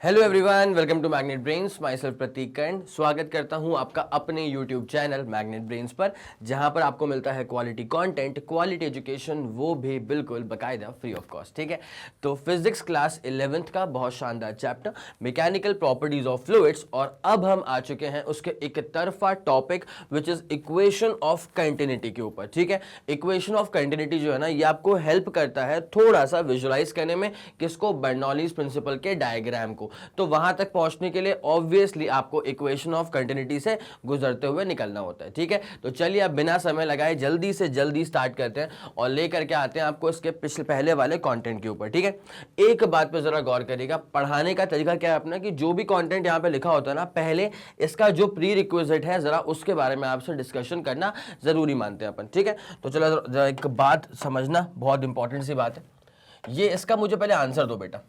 Hello everyone, welcome to Magnet Brains. Myself Pratik Karn स्वागत करता हूं आपका अपने यूट्यूब चैनल मैग्नेट ब्रेन्स पर, जहां पर आपको मिलता है क्वालिटी कंटेंट, क्वालिटी एजुकेशन, वो भी बिल्कुल बाकायदा फ्री ऑफ कॉस्ट। ठीक है, तो फिजिक्स क्लास 11th का बहुत शानदार chapter mechanical properties of fluids, और अब हम आ चुके हैं उसके एक तरफा topic which is equation of continuity के ऊपर। ठीक है, इक्वेशन ऑफ कंटिन्यूटी जो है ना, ये आपको हेल्प करता है थोड़ा सा विजुलाइज करने में, किसको? बर्नौलीज प्रिंसिपल के डायग्राम को। तो वहां तक पहुंचने के लिए ऑब्वियसली आपको इक्वेशन ऑफ कंटिन्यूटी से गुजरते हुए निकलना होता है। ठीक है, तो चलिए अब बिना समय लगाए जल्दी से जल्दी स्टार्ट करते हैं और लेकर के आते हैं आपको इसके पहले वाले कंटेंट के ऊपर। ठीक है, एक बात पे जरा गौर करिएगा, पढ़ाने का तरीका क्या है अपना, कि जो भी कंटेंट यहां पे लिखा होता है ना, पहले इसका जो प्री रिक्विजिट है जरा उसके बारे में आपसे डिस्कशन करना जरूरी मानते हैं अपन। ठीक है, तो चलो जरा एक बात समझना, बहुत इंपॉर्टेंट सी बात है ये। इसका मुझे पहले आंसर दो बेटा,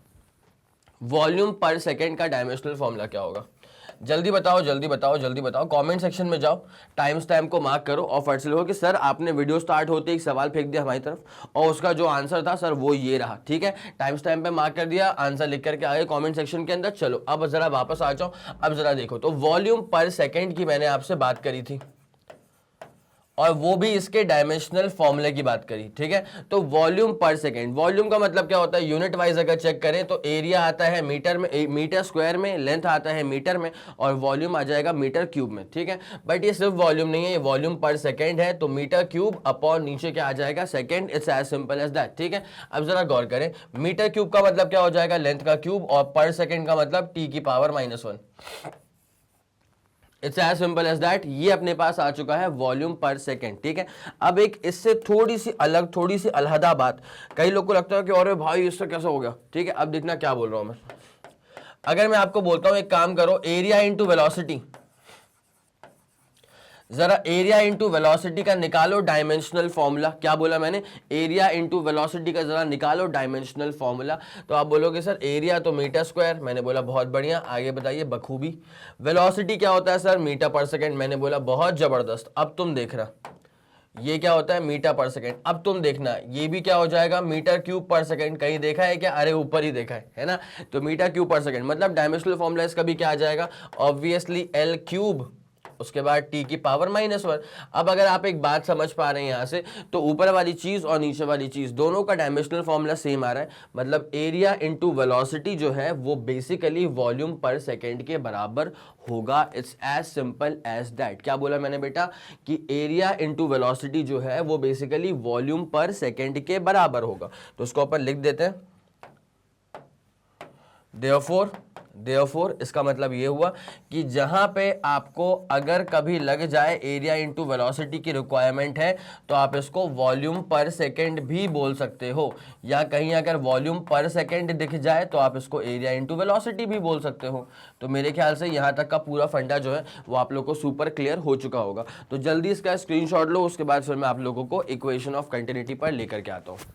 वॉल्यूम पर सेकेंड का डायमेंशनल फॉर्मूला क्या होगा? जल्दी बताओ, जल्दी बताओ, जल्दी बताओ। कमेंट सेक्शन में जाओ, टाइम स्टैम्प को मार्क करो और फट से लिखो कि सर आपने वीडियो स्टार्ट होते एक सवाल फेंक दिया हमारी तरफ और उसका जो आंसर था सर वो ये रहा। ठीक है, टाइम स्टैम्प पे मार्क कर दिया, आंसर लिख करके आगे कमेंट सेक्शन के अंदर। चलो अब जरा वापस आ जाओ, अब जरा देखो तो वॉल्यूम पर सेकेंड की मैंने आपसे बात करी थी और वो भी इसके डायमेंशनल फॉर्मूले की बात करी। ठीक है, तो वॉल्यूम पर सेकेंड, वॉल्यूम का मतलब क्या होता है? यूनिट वाइज अगर चेक करें तो एरिया आता है मीटर में, मीटर स्क्वायर में, लेंथ आता है मीटर में और वॉल्यूम आ जाएगा मीटर क्यूब में। ठीक है, बट ये सिर्फ वॉल्यूम नहीं है, ये वॉल्यूम पर सेकेंड है, तो मीटर क्यूब अपॉन नीचे क्या आ जाएगा? Second. It's as simple as that. ठीक है, अब जरा गौर करें, मीटर क्यूब का मतलब क्या हो जाएगा? लेंथ का क्यूब, और पर सेकेंड का मतलब टी की power -1। It's as simple as that. ये अपने पास आ चुका है वॉल्यूम पर सेकेंड। ठीक है, अब एक इससे थोड़ी सी अलग, थोड़ी सी अलहदा बात, कई लोग को लगता है कि अरे भाई इससे कैसा हो गया। ठीक है, अब देखना क्या बोल रहा हूं मैं। अगर मैं आपको बोलता हूं एक काम करो, एरिया इंटू वेलोसिटी, जरा एरिया इंटू वेलोसिटी का निकालो डायमेंशनल फॉर्मूला। क्या बोला मैंने? एरिया इंटू वेलोसिटी का जरा निकालो डायमेंशनल फॉर्मूला। तो आप बोलोगे सर एरिया तो मीटर स्क्वायर, मैंने बोला बहुत बढ़िया, आगे बताइए बखूबी। वेलोसिटी क्या होता है सर? मीटर पर सेकेंड, मैंने बोला बहुत जबरदस्त। अब तुम देखना ये क्या होता है? Metre per second. अब तुम देखना ये भी क्या हो जाएगा? मीटर क्यूब पर सेकेंड। कहीं देखा है क्या? अरे ऊपर ही देखा है ना? तो मीटर क्यूब पर सेकेंड मतलब डायमेंशनल फॉर्मूला इसका भी क्या आ जाएगा? ऑब्वियसली एल क्यूब, उसके बाद टी की पावर -1। अब अगर आप एक बात समझ पा रहे हैं यहां से, तो ऊपर वाली चीज और नीचे वाली चीज दोनों का डायमेंशनल फॉर्मूला सेम आ रहा है, मतलब एरिया इंटू वेलोसिटी जो है वो बेसिकली वॉल्यूम पर सेकेंड के बराबर होगा। It's as simple as that. क्या बोला मैंने बेटा? कि एरिया इंटू वेलोसिटी जो है वो बेसिकली वॉल्यूम पर सेकेंड के बराबर होगा। तो उसको अपन लिख देते हैं, देयरफॉर इसका मतलब ये हुआ कि जहां पे आपको अगर कभी लग जाए एरिया इंटू वेलोसिटी की रिक्वायरमेंट है तो आप इसको वॉल्यूम पर सेकेंड भी बोल सकते हो, या कहीं अगर वॉल्यूम पर सेकेंड दिख जाए तो आप इसको एरिया इंटू वेलोसिटी भी बोल सकते हो। तो मेरे ख्याल से यहां तक का पूरा फंडा जो है वो आप लोग को सुपर क्लियर हो चुका होगा। तो जल्दी इसका स्क्रीनशॉट लो, उसके बाद फिर मैं आप लोगों को इक्वेशन ऑफ कंटिन्यूटी पर लेकर के आता हूं।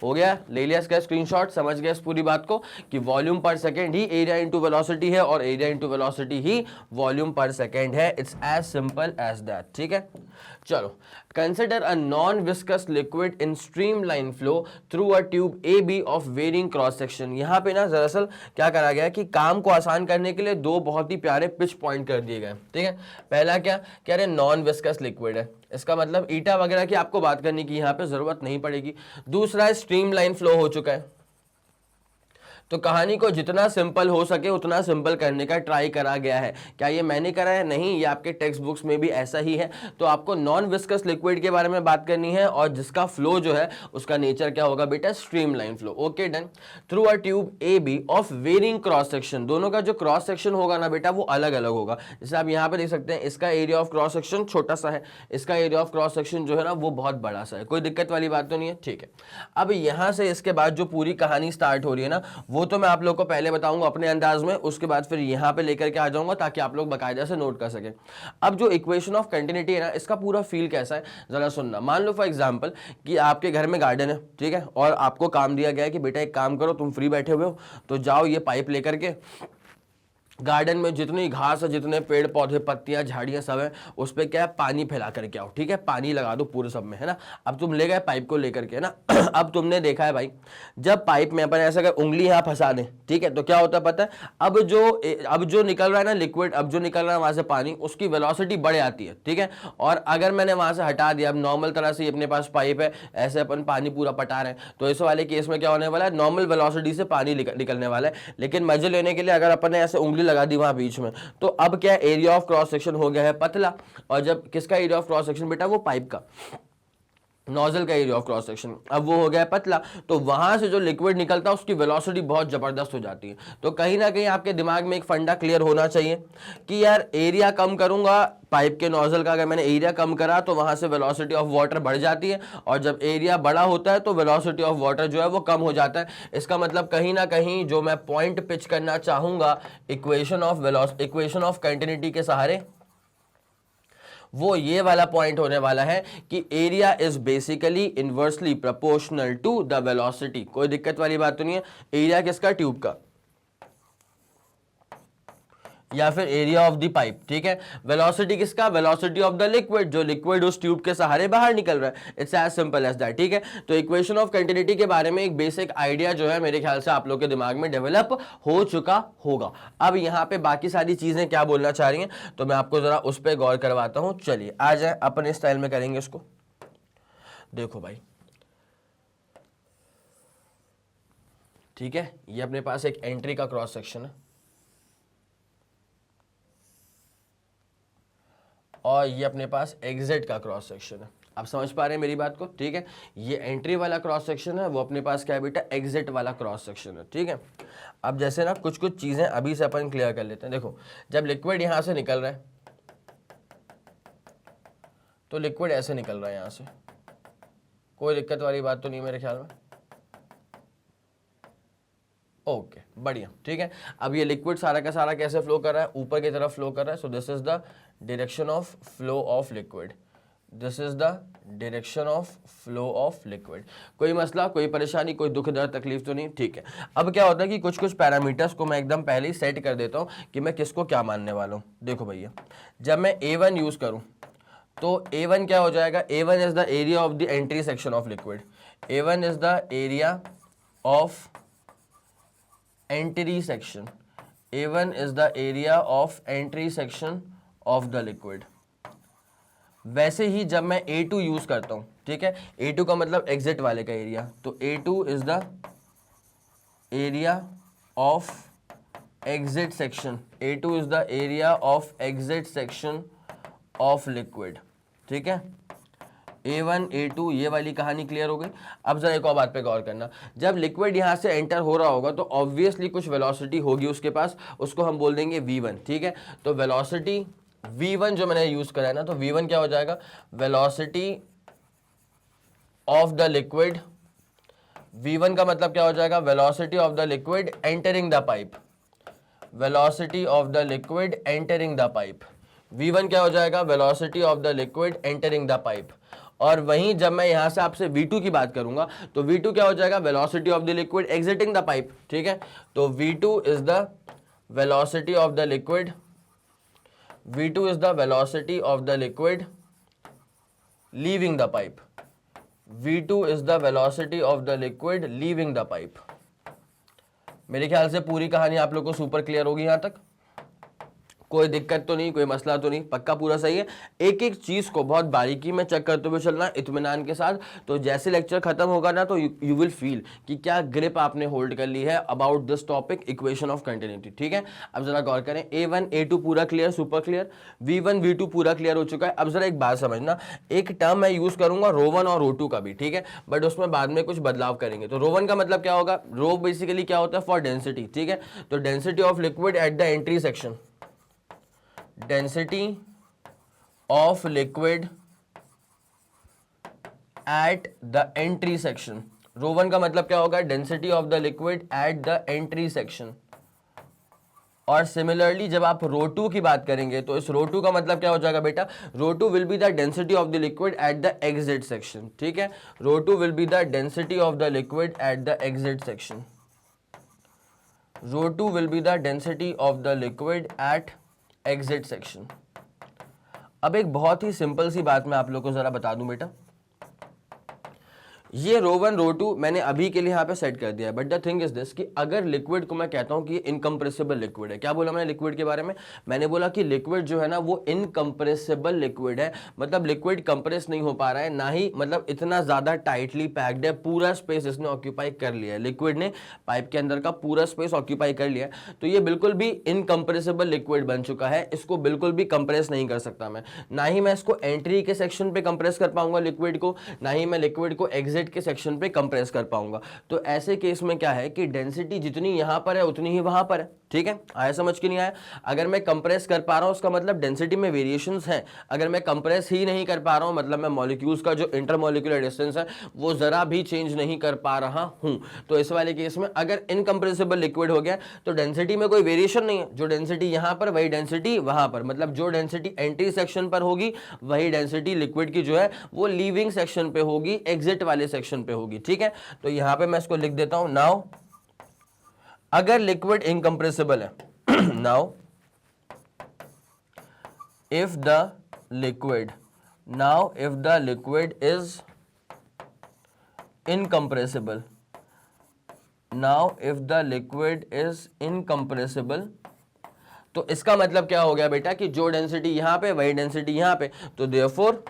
हो गया? ले लिया इसका स्क्रीनशॉट? समझ गया इस पूरी बात को कि वॉल्यूम पर सेकेंड ही एरिया इंटू वेलोसिटी है और एरिया इंटू वेलोसिटी ही वॉल्यूम पर सेकेंड है। It's as simple as that. ठीक है, चलो consider a non viscous liquid in streamline flow through a tube A B of varying cross section. यहां पे ना दरअसल क्या करा गया कि काम को आसान करने के लिए दो बहुत ही प्यारे पिच पॉइंट कर दिए गए। ठीक है, पहला क्या कह रहे? नॉन विस्कस लिक्विड है, इसका मतलब ईटा वगैरह की आपको बात करने की यहां पे जरूरत नहीं पड़ेगी। दूसरा स्ट्रीमलाइन फ्लो हो चुका है, तो कहानी को जितना सिंपल हो सके उतना सिंपल करने का ट्राई करा गया है। क्या ये मैंने करा है? नहीं, ये आपके टेक्स्ट बुक्स में भी ऐसा ही है। तो आपको नॉन विस्कस लिक्विड के बारे में बात करनी है और जिसका फ्लो जो है उसका नेचर क्या होगा बेटा? Streamline flow. Okay done. Through a tube A B of varying cross section, दोनों का जो क्रॉस सेक्शन होगा ना बेटा वो अलग अलग होगा। जैसे आप यहाँ पे देख सकते हैं, इसका एरिया ऑफ क्रॉस सेक्शन छोटा सा है, इसका एरिया ऑफ क्रॉस सेक्शन जो है ना वो बहुत बड़ा सा है। कोई दिक्कत वाली बात तो नहीं है? ठीक है, अब यहां से इसके बाद जो पूरी कहानी स्टार्ट हो रही है ना, वो तो मैं आप लोग को पहले बताऊंगा अपने अंदाज में, उसके बाद फिर यहां पे लेकर के आ जाऊंगा ताकि आप लोग बाकायदा से नोट कर सकें। अब जो इक्वेशन ऑफ कंटिन्यूटी है ना, इसका पूरा फील कैसा है जरा सुनना। मान लो फॉर एग्जांपल कि आपके घर में गार्डन है, ठीक है, और आपको काम दिया गया है कि बेटा एक काम करो, तुम फ्री बैठे हुए हो तो जाओ ये पाइप लेकर के गार्डन में जितनी घास है, जितने पेड़ पौधे, पत्तियां, झाड़ियां सब है, उस पर क्या है, पानी फैला करके आओ, ठीक है, पानी लगा दो पूरे सब में, है ना। अब तुम ले गए पाइप को लेकर के, है ना। अब तुमने देखा है भाई, जब पाइप में अपन ऐसा कर उंगली यहाँ फंसा दें, ठीक है, तो क्या होता है पता है, अब जो निकल रहा है ना लिक्विड, अब जो निकल रहा है वहां से पानी, उसकी वेलोसिटी बढ़ जाती है, ठीक है। और अगर मैंने वहां से हटा दिया, अब नॉर्मल तरह से अपने पास पाइप है, ऐसे अपन पानी पूरा पटा रहे हैं, तो इस वाले केस में क्या होने वाला है, नॉर्मल वेलोसिटी से पानी निकलने वाला है। लेकिन मजे लेने के लिए अगर अपन ने ऐसे उंगली लगा दी वहां बीच में, तो अब क्या एरिया ऑफ क्रॉस सेक्शन हो गया है पतला। और जब किसका एरिया ऑफ क्रॉस सेक्शन बेटा, वो पाइप का, नोजल का एरिया ऑफ क्रॉस सेक्शन, अब वो हो गया पतला, तो वहां से जो लिक्विड निकलता है उसकी वेलोसिटी बहुत जबरदस्त हो जाती है। तो कहीं ना कहीं आपके दिमाग में एक फंडा क्लियर होना चाहिए कि यार एरिया कम करूंगा पाइप के नोजल का, अगर मैंने एरिया कम करा तो वहां से वेलोसिटी ऑफ वाटर बढ़ जाती है, और जब एरिया बड़ा होता है तो वेलोसिटी ऑफ वाटर जो है वो कम हो जाता है। इसका मतलब कहीं ना कहीं जो मैं पॉइंट पिच करना चाहूंगा इक्वेशन ऑफ कंटिन्यूटी के सहारे, वो ये वाला पॉइंट होने वाला है कि area is basically inversely proportional to the velocity. कोई दिक्कत वाली बात तो नहीं है। एरिया किसका, ट्यूब का, या फिर एरिया ऑफ द पाइप, ठीक है। वेलोसिटी किसका, वेलोसिटी ऑफ द लिक्विड, जो लिक्विड उस ट्यूब के सहारे बाहर निकल रहा है। It's as simple as that, ठीक है। तो इक्वेशन ऑफ कंटिन्यूटी के बारे में एक बेसिक आइडिया जो है मेरे ख्याल से आप लोग के दिमाग में डेवलप हो चुका होगा। अब यहाँ पे बाकी सारी चीजें क्या बोलना चाह रही हैं, तो मैं आपको जरा उस पर गौर करवाता हूं। चलिए आ जाए, अपने स्टाइल में करेंगे इसको। देखो भाई, ठीक है, ये अपने पास एक एंट्री का क्रॉस सेक्शन है, और ये अपने पास एग्जिट का क्रॉस सेक्शन है। आप समझ पा रहे हैं मेरी बात को, ठीक है। ये एंट्री वाला क्रॉस सेक्शन है, वो अपने पास क्या है बेटा, एग्जिट वाला क्रॉस सेक्शन है, ठीक है। अब जैसे ना कुछ कुछ चीजें अभी से अपन क्लियर कर लेते हैं। देखो, जब लिक्विड यहां से निकल रहा है तो लिक्विड ऐसे निकल रहा है यहां से, कोई दिक्कत वाली बात तो नहीं मेरे ख्याल में। ओके, बढ़िया, ठीक है। अब ये लिक्विड सारा का सारा कैसे फ्लो कर रहा है, ऊपर की तरफ फ्लो कर रहा है। So this is the direction of flow of liquid, this is the direction of flow of liquid. कोई मसला, कोई परेशानी, कोई दुख दर्द तकलीफ तो नहीं, ठीक है। अब क्या होता है कि कुछ कुछ पैरामीटर्स को मैं एकदम पहले ही सेट कर देता हूं कि मैं किसको क्या मानने वाला हूं। देखो भैया, जब मैं A1 यूज करूं तो A1 क्या हो जाएगा, A1 is the area of the entry section of liquid, A1 is the area of entry section, A1 is the area of entry section of the liquid। वैसे ही जब मैं A2 यूज करता हूं, ठीक है, A2 का मतलब एग्जिट वाले का एरिया, तो A2 is the area of exit section, A2 is the area of exit section of liquid, ठीक है। A1 A2 ये वाली कहानी क्लियर हो गई। अब जरा एक और बात पे गौर करना, जब लिक्विड यहां से एंटर हो रहा होगा तो ऑब्वियसली कुछ वेलोसिटी होगी उसके पास, उसको हम बोल देंगे V1, ठीक है। तो वेलोसिटी V1 जो मैंने यूज करा है ना, तो V1 क्या हो जाएगा, velocity of the liquid, V1 का मतलब क्या हो जाएगा, velocity of the liquid entering the pipe, velocity of the liquid entering the pipe. V1 क्या हो जाएगा, velocity of the liquid entering the pipe. और वहीं जब मैं यहां से आपसे V2 की बात करूंगा तो V2 क्या हो जाएगा, velocity of the liquid exiting the pipe, ठीक है। तो V2 is the velocity of the liquid, V2 is the velocity of the liquid leaving the pipe, V2 is the velocity of the liquid leaving the pipe. मेरे ख्याल से पूरी कहानी आप लोग को सुपर क्लियर होगी यहां तक, कोई दिक्कत तो नहीं, कोई मसला तो नहीं, पक्का पूरा सही है। एक एक चीज को बहुत बारीकी में चेक करते हुए चलना इत्मीनान के साथ। तो जैसे लेक्चर खत्म होगा ना तो यू विल फील कि क्या ग्रिप आपने होल्ड कर ली है about this topic, equation of continuity, ठीक है। अब जरा गौर करें, A1 A2 पूरा clear, super clear, V1 V2 पूरा क्लियर हो चुका है। अब जरा एक बात समझना, एक टर्म मैं यूज करूंगा ρ1 और ρ2 का भी, ठीक है, बट उसमें बाद में कुछ बदलाव करेंगे। तो ρ1 का मतलब क्या होगा, रो बेसिकली क्या होता है, फॉर डेंसिटी, ठीक है। तो density of liquid at the entry section, density of liquid at the entry section, ρ1 का मतलब क्या होगा, density of the liquid at the entry section. और सिमिलरली जब आप ρ2 की बात करेंगे तो इस ρ2 का मतलब क्या हो जाएगा बेटा, ρ2 will be the density of the liquid at the exit section, ठीक है। ρ2 will be the density of the liquid at the exit section, ρ2 will be the density of the liquid at exit section। अब एक बहुत ही simple सी बात मैं आप लोगों को जरा बता दूं बेटा, ये ρ1 ρ2 मैंने अभी के लिए यहाँ पे सेट कर दिया है, but the thing is this कि अगर लिक्विड को मैं कहता हूँ कि इनकम्प्रेसिबल लिक्विड है, क्या बोला मैंने लिक्विड के बारे में, मैंने बोला कि लिक्विड जो है ना वो इनकम्प्रेसिबल लिक्विड है, मतलब लिक्विड कंप्रेस नहीं हो पा रहा है, ना ही मतलब इतना ज्यादा टाइटली पैक्ड है, पूरा स्पेस इसने ऑक्यूपाई कर लिया है, लिक्विड ने पाइप के अंदर का पूरा स्पेस ऑक्यूपाई कर लिया है, तो ये बिल्कुल भी इनकम्प्रेसिबल लिक्विड बन चुका है, इसको बिल्कुल भी कंप्रेस नहीं कर सकता मैं, ना ही मैं इसको एंट्री के सेक्शन पे कंप्रेस कर पाऊंगा लिक्विड को, ना ही मैं लिक्विड को एग्जिट के सेक्शन पे कंप्रेस कर पाऊंगा। तो ऐसे केस में क्या है कि डेंसिटी जितनी यहां पर है उतनी ही वहां पर है, ठीक है, आया समझ के नहीं आया। अगर मैं कंप्रेस कर पा रहा हूं उसका मतलब डेंसिटी में वेरिएशंस हैं, अगर मैं कंप्रेस ही नहीं कर पा रहा हूं मतलब मैं मॉलिक्यूल्स का जो इंटरमॉलिक्यूलर डिस्टेंस है वो जरा भी चेंज नहीं कर पा रहा हूं, तो इस वाले केस में अगर इनकंप्रेसिबल लिक्विड हो गया तो डेंसिटी में कोई वेरिएशन नहीं है, जो डेंसिटी यहां पर वही डेंसिटी वहां पर, मतलब जो डेंसिटी एंट्री सेक्शन पर होगी वही डेंसिटी लिक्विड की जो है वो लीविंग सेक्शन पे होगी, एग्जिट वाले सेक्शन पे होगी, ठीक है। तो यहां पे मैं इसको लिख देता हूं, नाउ अगर लिक्विड इनकंप्रेसिबल है now if the liquid is incompressible, तो इसका मतलब क्या हो गया बेटा कि जो डेंसिटी यहां पे वही डेंसिटी यहां पे, तो therefore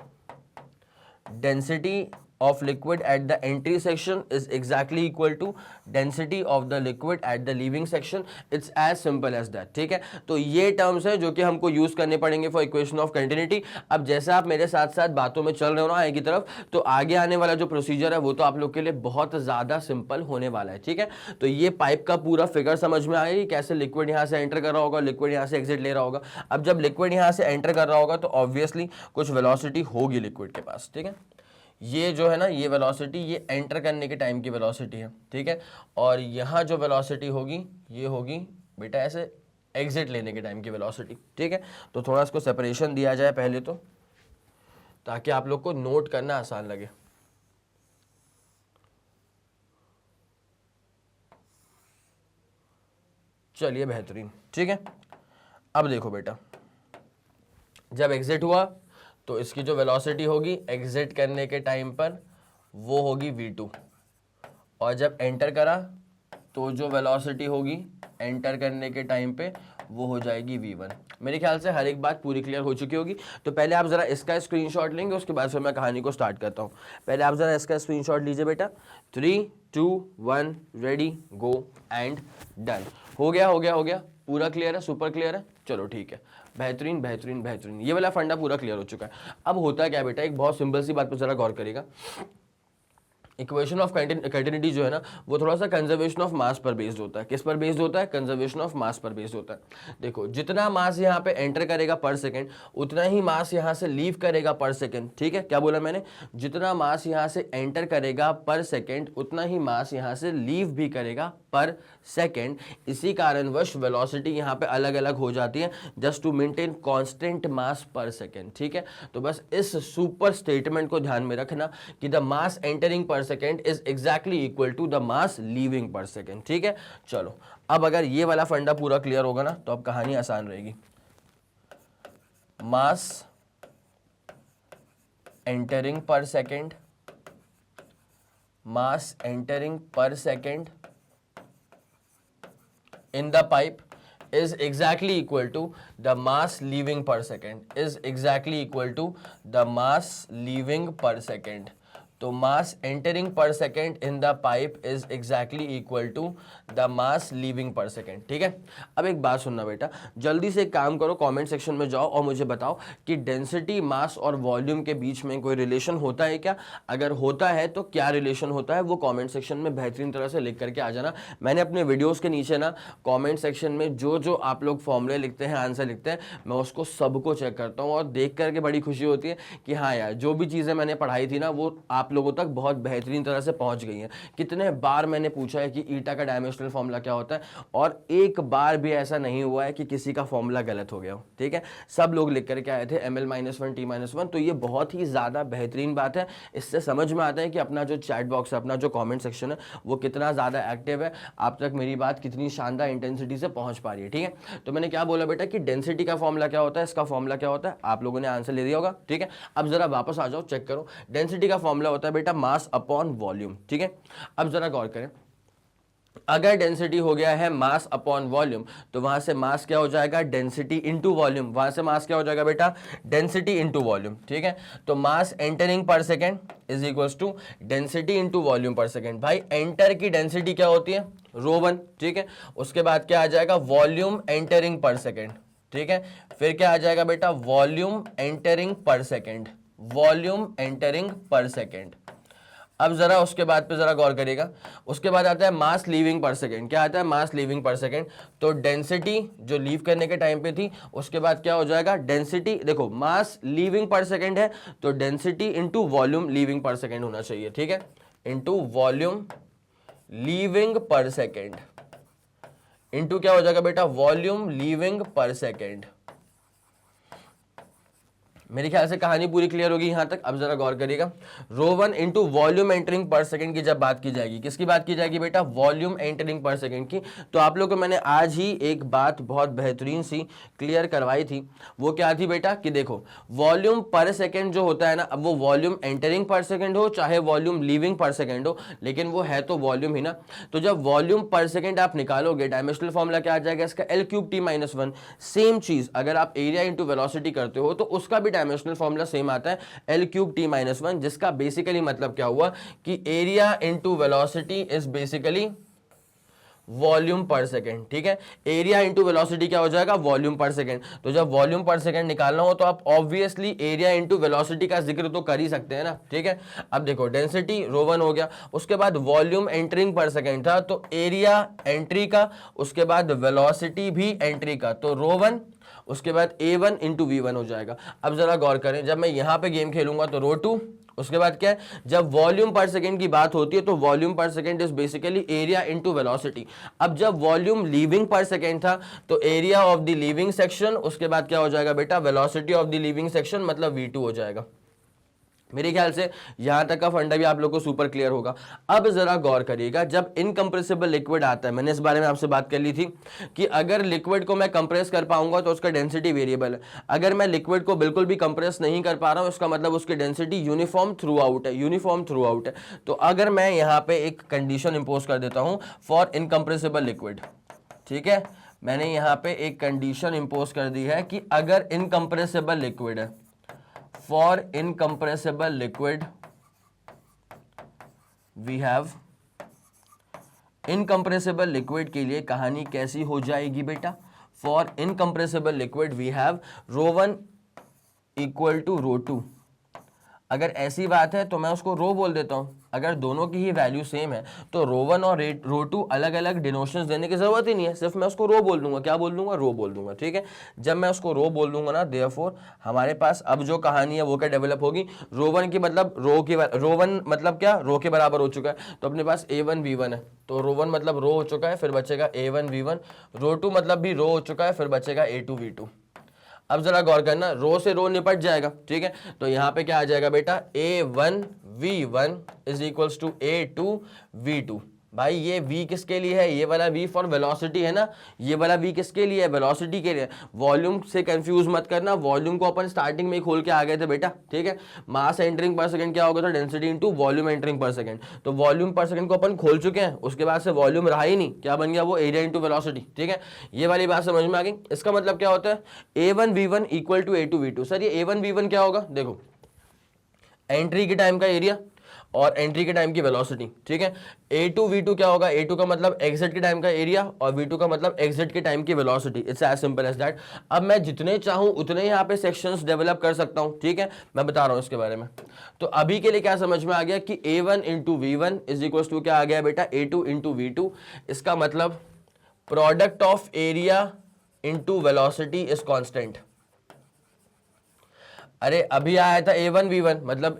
density of liquid at the entry section is exactly equal to density of the liquid at the leaving section, it's as simple as that, ठीक है। तो ये टर्म्स है जो कि हमको यूज करने पड़ेंगे फॉर इक्वेशन ऑफ कंटिन्यूटी। अब जैसा आप मेरे साथ साथ बातों में चल रहे हो ना आगे की तरफ, तो आगे आने वाला जो प्रोसीजर है वो तो आप लोग के लिए बहुत ज्यादा सिंपल होने वाला है, ठीक है। तो ये पाइप का पूरा फिगर समझ में आएगी, कैसे लिक्विड यहाँ से एंटर कर रहा होगा, लिक्विड यहाँ से एग्जिट ले रहा होगा। अब जब लिक्विड यहाँ से एंटर कर रहा होगा तो ऑब्वियसली कुछ वेलोसिटी होगी लिक्विड के पास, ठीक है। ये जो है ना ये वेलोसिटी ये एंटर करने के टाइम की वेलोसिटी है, ठीक है, और यहाँ जो वेलोसिटी होगी ये होगी बेटा ऐसे एग्जिट लेने के टाइम की वेलोसिटी, ठीक है। तो थोड़ा इसको सेपरेशन दिया जाए पहले तो, ताकि आप लोग को नोट करना आसान लगे। चलिए बेहतरीन, ठीक है। अब देखो बेटा, जब एग्जिट हुआ तो इसकी जो वेलोसिटी होगी एग्जिट करने के टाइम पर वो होगी v2, और जब एंटर करा तो जो वेलोसिटी होगी एंटर करने के टाइम पे वो हो जाएगी v1। मेरे ख्याल से हर एक बात पूरी क्लियर हो चुकी होगी। तो पहले आप जरा इसका स्क्रीनशॉट लेंगे, उसके बाद फिर मैं कहानी को स्टार्ट करता हूँ। पहले आप जरा इसका स्क्रीनशॉट लीजिए बेटा, 3 2 1 रेडी गो एंड डन। हो गया पूरा क्लियर है, सुपर क्लियर है, चलो ठीक है, बेहतरीन बेहतरीन बेहतरीन, ये वाला फंडा पूरा क्लियर हो चुका है। अब होता क्या बेटा, एक बहुत सिंपल सी बात पर जरा गौर करेगा, इक्वेशन ऑफ कंटिन्यूटी जो है ना वो थोड़ा सा कंजर्वेशन ऑफ मास पर बेस्ड होता है। किस पर बेस्ड होता है? कंजर्वेशन ऑफ मास पर बेस्ड होता है। देखो जितना मास यहाँ पे एंटर करेगा पर सेकंड उतना ही मास यहाँ से लीव करेगा पर सेकंड, ठीक है। क्या बोला मैंने? जितना मास यहाँ से एंटर करेगा पर सेकंड उतना ही मास यहाँ से लीव भी करेगा पर सेकंड। इसी कारणवश वेलोसिटी यहाँ पे अलग अलग हो जाती है just to maintain constant mass per second, ठीक है। तो बस इस सुपर स्टेटमेंट को ध्यान में रखना कि the mass entering per second is exactly equal to the mass leaving per second, ठीक है। चलो अब अगर ये वाला फंडा पूरा क्लियर होगा ना तो अब कहानी आसान रहेगी। मास entering per second, mass entering per second in the pipe is exactly equal to the mass leaving per second, is exactly equal to the mass leaving per second। तो mass entering per second in the pipe is exactly equal to the mass leaving per second, ठीक है। अब एक बात सुनना बेटा, जल्दी से एक काम करो, कमेंट सेक्शन में जाओ और मुझे बताओ कि डेंसिटी, मास और वॉल्यूम के बीच में कोई रिलेशन होता है क्या? अगर होता है तो क्या रिलेशन होता है वो कमेंट सेक्शन में बेहतरीन तरह से लिख करके आ जाना। मैंने अपने वीडियोस के नीचे ना कमेंट सेक्शन में जो जो आप लोग फॉर्मूले लिखते हैं, आंसर लिखते हैं, मैं उसको सबको चेक करता हूँ और देख करके बड़ी खुशी होती है कि हाँ यार जो भी चीज़ें मैंने पढ़ाई थी ना वो आप आप लोगों तक बहुत बेहतरीन तरह से पहुंच गई हैं। कितने बार मैंने पूछा है कि ईटा का डायमेंशनल फॉर्मूला क्या होता है, और एक बार भी ऐसा नहीं हुआ है कि किसी का फॉर्मूला गलत हो गया हो। ठीक है, सब लोग लिख करके आए थे ml-1 t-1। तो ये बहुत ही ज़्यादा बेहतरीन बात है। इससे समझ में आता है कि अपना जो चैट बॉक्स है, अपना जो कॉमेंट सेक्शन है, वो कितना ज़्यादा एक्टिव है, आप तक मेरी बात कितनी शानदार इंटेंसिटी से पहुँच पा रही है। ठीक है, तो मैंने क्या बोला बेटा कि डेंसिटी का फॉर्मूला क्या होता है, इसका फॉर्मूला क्या होता है, आप लोगों ने आंसर ले दिया होगा। ठीक है, अब जरा वापस आ जाओ, चेक करो। डेंसिटी का फॉर्मूला होता है बेटा मास अपॉन वॉल्यूम। ठीक है, अब जरा गौर करें, अगर डेंसिटी हो गया है मास अपॉन वॉल्यूम, तो वहां से मास क्या हो जाएगा, डेंसिटी इनटू वॉल्यूम। वहां से मास क्या हो जाएगा बेटा, डेंसिटी इनटू वॉल्यूम। ठीक है, तो mass entering per second is equals to density into volume पर सेकेंड। भाई एंटर की डेंसिटी क्या होती है, ρ1। ठीक है, उसके बाद क्या आ जाएगा, वॉल्यूम एंटरिंग पर सेकेंड। ठीक है, फिर क्या आ जाएगा बेटा, volume entering per second, volume entering per second. अब जरा उसके बाद पे जरा गौर करिएगा, उसके बाद आता है मास लीविंग पर सेकेंड। क्या आता है, मास लीविंग पर सेकेंड। तो डेंसिटी जो लीव करने के टाइम पे थी, उसके बाद क्या हो जाएगा, डेंसिटी, देखो मास लीविंग पर सेकेंड है तो density into volume leaving per second होना चाहिए। ठीक है, into volume leaving per second, into क्या हो जाएगा बेटा, वॉल्यूम लीविंग पर सेकेंड। मेरे ख्याल से कहानी पूरी क्लियर होगी यहां तक। अब जरा गौर करिएगा, ρ1 into volume entering per second की जब बात की जाएगी, किसकी बात की जाएगी बेटा, वॉल्यूम एंटरिंग पर सेकंड की। तो आप लोगों को मैंने आज ही एक बात बहुत बेहतरीन सी क्लियर करवाई थी। वो क्या थी बेटा कि देखो, वॉल्यूम पर सेकेंड जो होता है ना, अब वो वॉल्यूम एंटरिंग पर सेकेंड हो चाहे वॉल्यूम लीविंग पर सेकेंड हो, लेकिन वो है तो वॉल्यूम ही ना। तो जब वॉल्यूम पर सेकेंड आप निकालोगे, डायमेंशनल फॉर्मूला क्या आ जाएगा इसका, L3T-1। सेम चीज अगर आप एरिया इंटू वेलोसिटी करते हो तो उसका भी डायमेंशनल फॉर्मूला सेम आता है, L3T-1, जिसका बेसिकली मतलब क्या हुआ कि area into velocity is basically volume पर सेकेंड। ठीक है, एरिया इंटू वेलोसिटी क्या हो जाएगा, वॉल्यूम पर सेकेंड। तो जब वॉल्यूम पर सेकेंड निकालना हो तो आप ऑब्वियसली एरिया इंटू वेलोसिटी का जिक्र तो कर ही सकते हैं ना। ठीक है, अब देखो डेंसिटी ρ1 हो गया, उसके बाद वॉल्यूम एंटरिंग पर सेकेंड था तो एरिया एंट्री का, उसके बाद वेलोसिटी भी एंट्री का, तो ρ1 उसके बाद A1 इंटू V1 हो जाएगा। अब जरा गौर करें, जब मैं यहां पे गेम खेलूंगा तो ρ2, उसके बाद क्या है, जब वॉल्यूम पर सेकेंड की बात होती है तो वॉल्यूम पर second is basically area into velocity. अब जब वॉल्यूम लीविंग पर सेकेंड था तो area of the leaving section, उसके बाद क्या हो जाएगा बेटा, velocity of the leaving section, मतलब V2 हो जाएगा। मेरे ख्याल से यहां तक का फंडा भी आप लोगों को सुपर क्लियर होगा। अब जरा गौर करिएगा, जब इनकंप्रेसिबल लिक्विड आता है, मैंने इस बारे में आपसे बात कर ली थी कि अगर लिक्विड को मैं कंप्रेस कर पाऊंगा तो उसका डेंसिटी वेरिएबल है। अगर मैं लिक्विड को बिल्कुल भी कंप्रेस नहीं कर पा रहा हूं, इसका मतलब उसकी डेंसिटी यूनिफॉर्म थ्रू आउट है, यूनिफॉर्म थ्रू आउट है। तो अगर मैं यहां पर एक कंडीशन इंपोज कर देता हूं फॉर इनकंप्रेसिबल लिक्विड, ठीक है, मैंने यहां पर एक कंडीशन इंपोज कर दी है कि अगर इनकंप्रेसिबल लिक्विड है, for incompressible liquid we have, incompressible liquid के लिए कहानी कैसी हो जाएगी बेटा, for incompressible liquid we have ρ1 equal to ρ2। अगर ऐसी बात है तो मैं उसको रो बोल देता हूं। अगर दोनों की ही वैल्यू सेम है तो ρ1 और ρ2 अलग अलग डिनोशंस देने की जरूरत ही नहीं है, सिर्फ मैं उसको रो बोल दूंगा। क्या बोल दूंगा, रो बोल दूंगा। ठीक है, जब मैं उसको रो बोल दूंगा ना, देयरफॉर हमारे पास अब जो कहानी है वो क्या डेवलप होगी, ρ1 की मतलब ρ1 मतलब क्या, रो के बराबर हो चुका है, तो अपने पास A1 V1 है, तो ρ1 मतलब रो हो चुका है, फिर बचेगा A1 V1, ρ2 मतलब भी रो हो चुका है, फिर बचेगा A2 V2। अब जरा गौर करना, रो से रो निपट जाएगा। ठीक है, तो यहां पे क्या आ जाएगा बेटा, A1 V1 is equals to A2 V2। भाई ये V किसके लिए है, ये वाला V फॉर वेलोसिटी है ना, ये वाला V किसके लिए है, वेलोसिटी के लिए। वॉल्यूम से कंफ्यूज मत करना, वॉल्यूम को अपन स्टार्टिंग में ही खोल के आ गए थे बेटा। ठीक है, मास एंटरिंग पर सेकंड क्या होगा था, density into volume entering per second. तो वॉल्यूम पर सेकंड को अपन खोल चुके हैं, उसके बाद से वॉल्यूम रहा ही नहीं, क्या बन गया वो, एरिया इंटू वेलोसिटी। ठीक है, ये वाली बात समझ में आ गई। इसका मतलब क्या होता है, A1 V1 equal to A2 V2। Sir ये A1 V1 क्या होगा, देखो एंट्री के टाइम का एरिया और एंट्री के टाइम की वेलोसिटी। ठीक है, A2 V2 क्या होगा, A2 का मतलब एग्जिट के टाइम का एरिया और V2 का मतलब एग्जिट के टाइम की velocity. It's as simple as that. अब मैं जितने चाहूं उतने यहाँ पे सेक्शंस डेवलप कर सकता हूं। ठीक है, मैं बता रहा हूं इसके बारे में। तो अभी के लिए क्या समझ में आ गया कि A1 into V1 is equal to क्या आ गया बेटा, A2 इंटू V2। इसका मतलब product of area into velocity is constant. अरे अभी आया था A1 V1 मतलब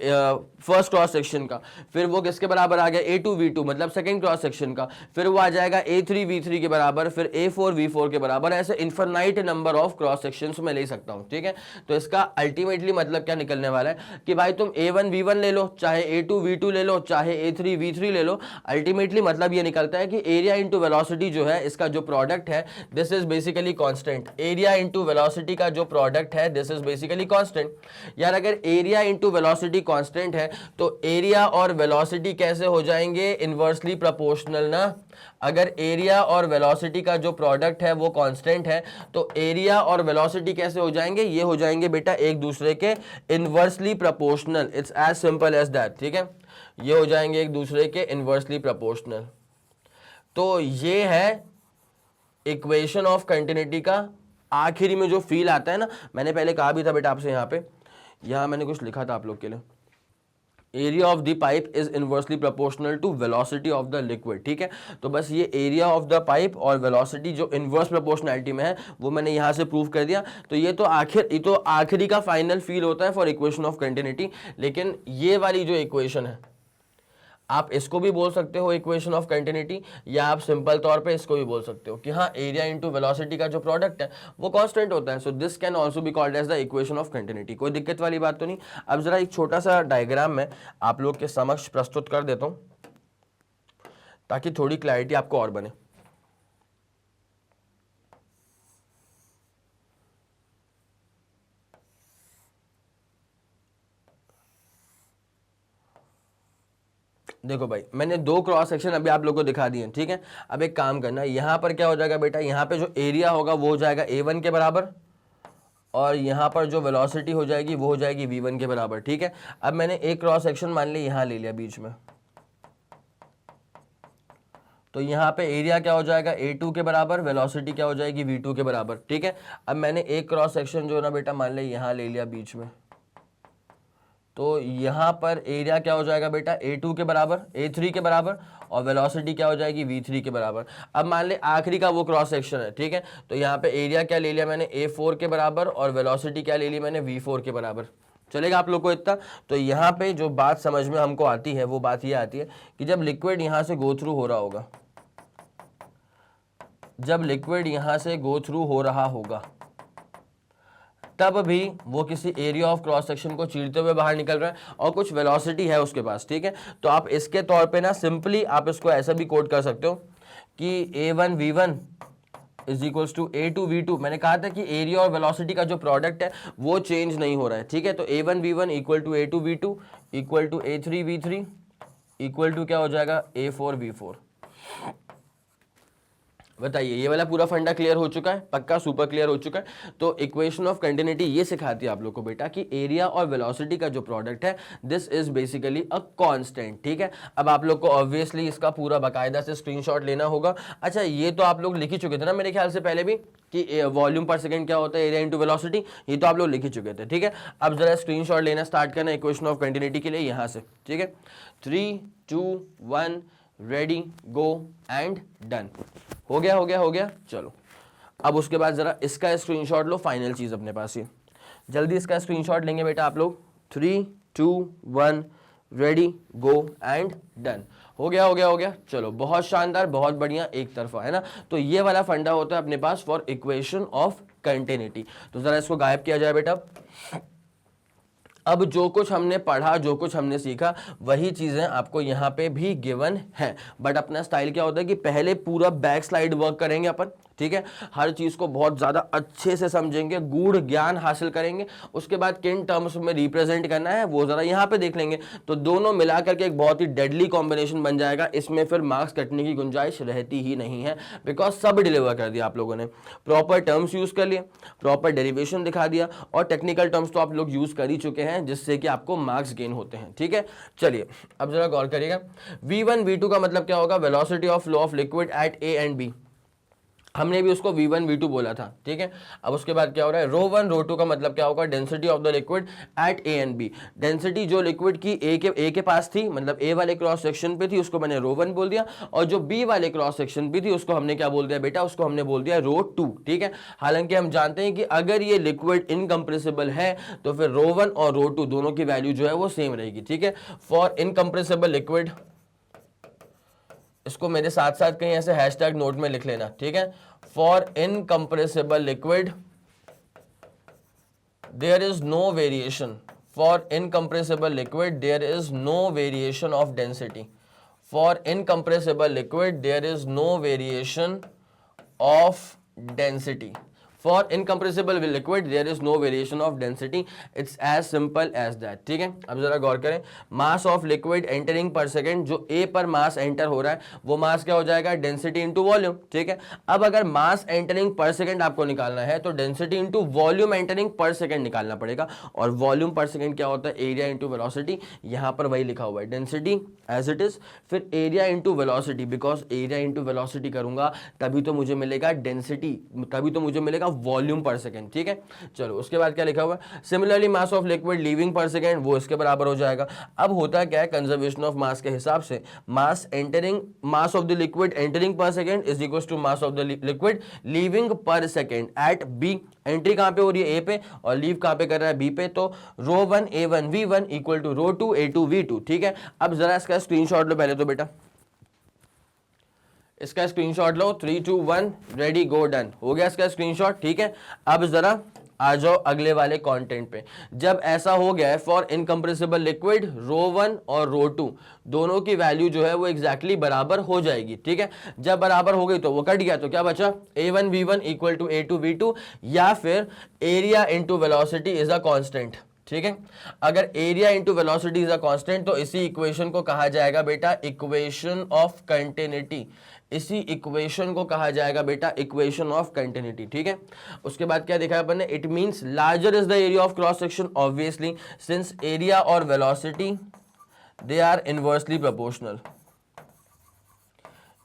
फर्स्ट क्रॉस सेक्शन का, फिर वो किसके बराबर आ गया A2V2 मतलब सेकंड क्रॉस सेक्शन का, फिर वो आ जाएगा A3V3 के बराबर, फिर A4V4 के बराबर, ऐसे infinite number of cross sections में ले सकता हूं, ठीक है। तो इसका अल्टीमेटली मतलब क्या निकलने वाला है कि भाई तुम A1V1 ले लो, चाहे A2V2 ले लो, चाहे A3V3 ले लो, अल्टीमेटली मतलब ये निकलता है कि एरिया इंटू वेलोसिटी जो है इसका जो प्रोडक्ट है this is basically constant. Area into velocity का जो प्रोडक्ट है दिस इज बेसिकली कांस्टेंट। यार अगर एरिया इंटू वेलोसिटी कांस्टेंट है तो एरिया और वेलोसिटी कैसे हो जाएंगे, इनवर्सली प्रोपोर्शनल ना। अगर एरिया और वेलोसिटी का जो प्रोडक्ट है वो कांस्टेंट है तो एरिया और वेलोसिटी कैसे हो जाएंगे, ये हो जाएंगे बेटा एक दूसरे के inversely proportional. It's as simple as that, ठीक है, ये हो जाएंगे एक दूसरे के इनवर्सली प्रोपोर्शनल। तो ये है इक्वेशन ऑफ कंटिन्यूटी का आखिरी में जो फील आता है ना, मैंने पहले कहा भी था बेटा आपसे, यहाँ मैंने कुछ लिखा था आप लोग के लिए, area of the pipe is inversely proportional to velocity of the liquid, ठीक है। तो बस ये एरिया ऑफ द पाइप और वेलोसिटी जो इनवर्स प्रोपोर्शनैलिटी में है वो मैंने यहाँ से प्रूव कर दिया। तो ये तो आखिरी का फाइनल फील होता है फॉर इक्वेशन ऑफ कंटिन्यूटी। लेकिन ये वाली जो इक्वेशन है आप इसको भी बोल सकते हो इक्वेशन ऑफ कंटिन्यूटी, या आप सिंपल तौर पे इसको भी बोल सकते हो कि हाँ एरिया इंटू वेलोसिटी का जो प्रोडक्ट है वो कांस्टेंट होता है। So this can also be called as the equation of continuity. कोई दिक्कत वाली बात तो नहीं। अब जरा एक छोटा सा डायग्राम में आप लोग के समक्ष प्रस्तुत कर देता हूं ताकि थोड़ी क्लैरिटी आपको और बने। देखो भाई मैंने दो क्रॉस सेक्शन अभी आप लोगों को दिखा दिए, ठीक है। अब एक काम करना, यहाँ पर क्या हो जाएगा बेटा, यहाँ पे जो एरिया होगा वो हो जाएगा A1 के बराबर और यहाँ पर जो वेलोसिटी हो जाएगी वो हो जाएगी V1 के बराबर, ठीक है। अब मैंने एक क्रॉस सेक्शन मान लिया यहाँ ले लिया बीच में, तो यहाँ पे एरिया क्या हो जाएगा A2 के बराबर, वेलोसिटी क्या हो जाएगी V2 के बराबर, ठीक है। अब मैंने एक क्रॉस सेक्शन जो है ना बेटा मान लिया यहाँ ले लिया बीच में, तो यहाँ पर एरिया क्या हो जाएगा बेटा A2 के बराबर, A3 के बराबर और वेलोसिटी क्या हो जाएगी V3 के बराबर। अब मान ले आखिरी का वो क्रॉस सेक्शन है, ठीक है। तो यहाँ पे एरिया क्या ले लिया मैंने A4 के बराबर और वेलोसिटी क्या ले ली मैंने V4 के बराबर। चलेगा आप लोग को इतना। तो यहाँ पे जो बात समझ में हमको आती है वो बात ये आती है कि जब लिक्विड यहाँ से गो थ्रू हो रहा होगा, जब लिक्विड यहाँ से गो थ्रू हो रहा होगा तब भी वो किसी एरिया ऑफ क्रॉस सेक्शन को चीरते हुए बाहर निकल रहा है और कुछ वेलोसिटी है उसके पास, ठीक है। तो आप इसके तौर पे ना सिंपली आप इसको ऐसा भी कोड कर सकते हो कि A1V1 is equals to A2V2। मैंने कहा था कि एरिया और वेलोसिटी का जो प्रोडक्ट है वो चेंज नहीं हो रहा है, ठीक है। तो A1V1 equal to A2V2 equal to A3V3 equal to क्या हो जाएगा A4V4। बताइए ये वाला पूरा फंडा क्लियर हो चुका है, पक्का सुपर क्लियर हो चुका है। तो इक्वेशन ऑफ कंटिन्यूटी ये सिखाती है आप लोग को बेटा कि एरिया और वेलोसिटी का जो प्रोडक्ट है this is basically a constant, ठीक है। अब आप लोग को ऑब्वियसली इसका पूरा बाकायदा से स्क्रीनशॉट लेना होगा। अच्छा ये तो आप लोग लिख ही चुके थे ना मेरे ख्याल से पहले भी कि वॉल्यूम पर सेकंड क्या होता है एरिया इंटू वेलोसिटी, ये तो आप लोग लिख ही चुके थे, ठीक है। अब जरा स्क्रीनशॉट लेना स्टार्ट करना इक्वेशन ऑफ कंटिन्यूटी के लिए यहाँ से, ठीक है। 3 2 1 रेडी गो एंड डन। हो गया हो गया हो गया। चलो अब उसके बाद जरा इसका स्क्रीनशॉट लो, फाइनल चीज अपने पास ये जल्दी इसका स्क्रीनशॉट लेंगे बेटा आप लोग। 3 2 1 रेडी गो एंड डन। हो गया हो गया हो गया। चलो बहुत शानदार, बहुत बढ़िया, एक तरफा है ना। तो ये वाला फंडा होता है अपने पास फॉर इक्वेशन ऑफ कंटिन्यूटी। तो जरा इसको गायब किया जाए बेटा। अब जो कुछ हमने पढ़ा, जो कुछ हमने सीखा, वही चीज़ें आपको यहाँ पे भी गिवन है। बट अपना स्टाइल क्या होता है कि पहले पूरा बैक स्लाइड वर्क करेंगे अपन, ठीक है। हर चीज़ को बहुत ज़्यादा अच्छे से समझेंगे, गूढ़ ज्ञान हासिल करेंगे। उसके बाद किन टर्म्स में रिप्रेजेंट करना है वो ज़रा यहाँ पे देख लेंगे। तो दोनों मिलाकर के एक बहुत ही डेडली कॉम्बिनेशन बन जाएगा। इसमें फिर मार्क्स कटने की गुंजाइश रहती ही नहीं है, बिकॉज सब डिलीवर कर दिया आप लोगों ने। प्रॉपर टर्म्स यूज़ कर लिए, प्रॉपर डेरिवेशन दिखा दिया और टेक्निकल टर्म्स तो आप लोग यूज़ कर ही चुके हैं, जिससे कि आपको मार्क्स गेन होते हैं, ठीक है। चलिए अब जरा गौर करिएगा। V1 V2 का मतलब क्या होगा, velocity of flow of liquid eight A and B। हमने भी उसको V1 V2 बोला था, ठीक है। अब उसके बाद क्या हो रहा है, ρ1 ρ2 का मतलब क्या होगा, density of the liquid at A and B. Density जो लिक्विड की ए के पास थी, मतलब ए वाले क्रॉस सेक्शन पे थी, उसको मैंने ρ1 बोल दिया, और जो बी वाले क्रॉस सेक्शन पे थी उसको हमने क्या बोल दिया बेटा, उसको हमने बोल दिया ρ2, ठीक है। हालांकि हम जानते हैं कि अगर ये लिक्विड इनकम्प्रेसिबल है तो फिर ρ1 और ρ2 दोनों की वैल्यू जो है वो सेम रहेगी, ठीक है। फॉर इनकम्प्रेसिबल लिक्विड, इसको मेरे साथ साथ कहीं ऐसे हैशटैग नोट में लिख लेना, ठीक है। For incompressible liquid there is no variation, for incompressible liquid there is no variation of density, for incompressible liquid there is no variation of density, for incompressible liquid there is no variation of density, it's as simple as that, ठीक है। अब जरा गौर करें, mass of liquid entering per second, जो A पर mass enter हो रहा है वो mass क्या हो जाएगा, density into volume, ठीक है। अब अगर mass entering per second आपको निकालना है तो density into volume entering per second निकालना पड़ेगा, और volume per second क्या होता है, area into velocity, यहाँ पर वही लिखा हुआ है density as it is, फिर area into velocity, because area into velocity करूंगा तभी तो मुझे मिलेगा density, तभी तो मुझे मिलेगा वॉल्यूम पर सेकंड, ठीक है। चलो उसके बाद क्या लिखा हुआ है, similarly mass of liquid leaving per second, वो इसके बराबर हो जाएगा। अब होता क्या है, कंजर्वेशन ऑफ मास के हिसाब से mass entering, mass of the liquid entering per second is equal to mass of the liquid leaving per second at B. Entry कहां पे हो रही है, ए पे, और लीव कहां पे कर रहा है, बी पे, तो ρ1 A1 V1 equal to ρ2 A2 V2, ठीक है। अब जरा इसका स्क्रीनशॉट लो पहले तो बेटा, इसका स्क्रीनशॉट लो, 3 2 1 रेडी गो डन, हो गया इसका स्क्रीनशॉट, ठीक है। अब जरा आ जाओ अगले वाले कंटेंट पे। जब ऐसा हो गया है फॉर इनकम्प्रेसिबल लिक्विड ρ1 और ρ2 दोनों की वैल्यू जो है वो एग्जैक्टली बराबर हो जाएगी, ठीक है। जब बराबर हो गई तो वो कट गया, तो क्या बचा, A1 V1 equal to A2 V2, या फिर area into velocity is a constant, ठीक है। अगर area into velocity is a constant तो इसी इक्वेशन को कहा जाएगा बेटा इक्वेशन ऑफ कंटिन्यूटी, इसी इक्वेशन को कहा जाएगा बेटा इक्वेशन ऑफ कंटिन्यूटी, ठीक है। उसके बाद क्या देखा है अपन ने, it means larger is the area of cross section, obviously since area और velocity they are inversely proportional,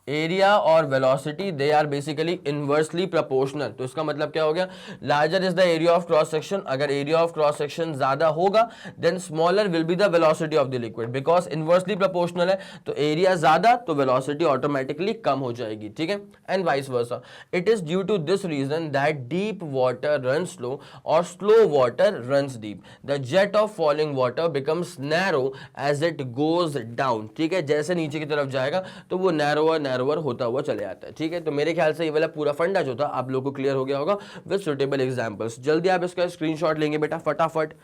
area और velocity they are basically inversely proportional, तो इसका मतलब क्या हो गया, larger is the area of cross section, अगर area of cross section ज्यादा होगा then smaller will be the velocity of the liquid, because inversely proportional है तो एरिया ज्यादा तो वेलोसिटी ऑटोमेटिकली कम हो जाएगी, ठीक है। And vice versa, it is due to this reason that deep water run slow और slow water run deep, the jet of falling water becomes narrow as it goes down, ठीक है। जैसे नीचे की तरफ जाएगा तो वो नैरोअर होता हुआ चले जाता है, ठीक है। तो मेरे ख्याल से ये वाला पूरा फंडा जो था आप लोगों को क्लियर हो गया होगा विद सुटेबल एग्जांपल्स। जल्दी आप इसका स्क्रीनशॉट लेंगे बेटा, फटाफट